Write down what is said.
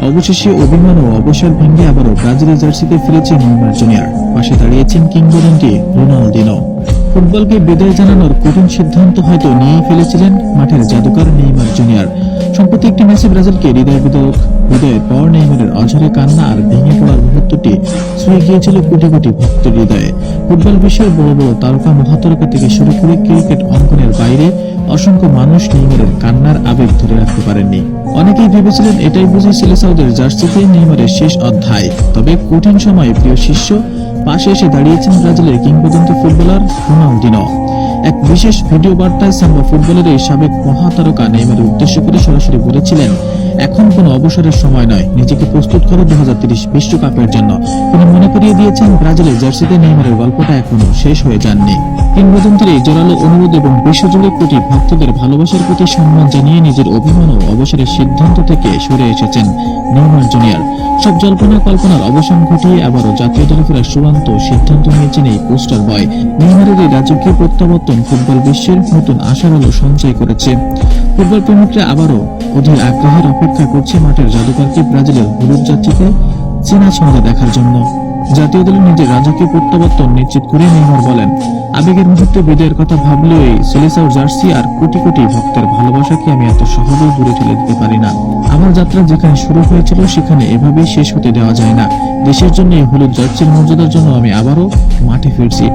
অবশেষে অভিমান ও অবসর ভেঙে আবারও ব্রাজিলের জার্সিতে ফিরেছে নেইমার জুনিয়র। পাশে দাঁড়িয়েছেন কিংবদন্তি রোনালদিনো। ফুটবলকে বিদায় জানানোর কঠিন সিদ্ধান্ত হয়তো নিয়েই ফেলেছিলেন মাঠের জাদুকর নেইমার জুনিয়র। সম্প্রতি একটি ম্যাচে ব্রাজিলকে হৃদয়ের পর নেইমারের অঝরে কান্না আর ভেঙে পড়ার মুহূর্তটি ছুঁয়ে গিয়েছিল কোটি কোটি ভক্তের হৃদয়ে। ফুটবল বিশ্বের বড় বড় তারকা মহাতারকা থেকে শুরু করে ক্রিকেট অঙ্গনের বাইরে অসংখ্য মানুষ নেইমারের কান্নার আবেগ ধরে রাখতে পারেননি। অনেকেই ভেবেছিলেন এটাই বুঝি সেলেসাওদের জার্সিতে নেইমারের শেষ অধ্যায়। তবে কঠিন সময়ে প্রিয় শিষ্য পাশে এসে দাঁড়িয়েছেন ব্রাজিলের কিংবদন্তি ফুটবলার রোনালদিনো। এক বিশেষ ভিডিও বার্তায় সাম্বা ফুটবলের এই সাবেক মহাতারকা নেইমারের উদ্দেশ্য করে সরাসরি বলেছিলেন, এখন কোনো অবসরের সময় নয়, নিজেকে প্রস্তুত করো 2030 বিশ্বকাপের জন্য। তিনি মনে করিয়ে দিয়েছেন ব্রাজিলের জার্সিতে নেইমারের গল্পটা এখনো শেষ হয়ে যাননি। কিংবদন্তির এই জোরালো অনুরোধ এবং বিশ্বজুড়ে কোটি ভক্তদের ভালোবাসার প্রতি সম্মান জানিয়ে নিজের অভিমান ও অবসরের সিদ্ধান্ত থেকে সরে এসেছেন নেইমার জুনিয়র। সব জল্পনা কল্পনার অবসান ঘটিয়ে আবারও জাতীয় দলে ফেরার চূড়ান্ত সিদ্ধান্ত নিয়েছেন এই পোস্টার বয়। নেইমারের এই রাজকীয় প্রত্যাবর্তন ফুটবল বিশ্বের নতুন আশার আলো সঞ্চয় করেছে। ফুটবল প্রেমিকরা আবারও অধীর আগ্রহের অপেক্ষা করছে মাঠের জাদুকরকে ব্রাজিলের হলুদ জার্সিতে চেনা ছন্দে দেখার জন্য। জাতীয় দলের নিজের রাজকীয় প্রত্যাবর্তন নিশ্চিত করে নেইমার বলেন, আবেগের মুহূর্তে বিদায়ের কথা ভাবলেও এই সেলেসাও জার্সি আর কোটি কোটি ভক্তের ভালোবাসাকে আমি এত সহজেই দূরে ঠেলে দিতে পারি না। আমার যাত্রা যেখানে শুরু হয়েছিল সেখানে এভাবেই শেষ হতে দেওয়া যায় না। দেশের জন্য এই হলুদ জার্সির মর্যাদার জন্য আমি আবারও মাঠে ফিরছি।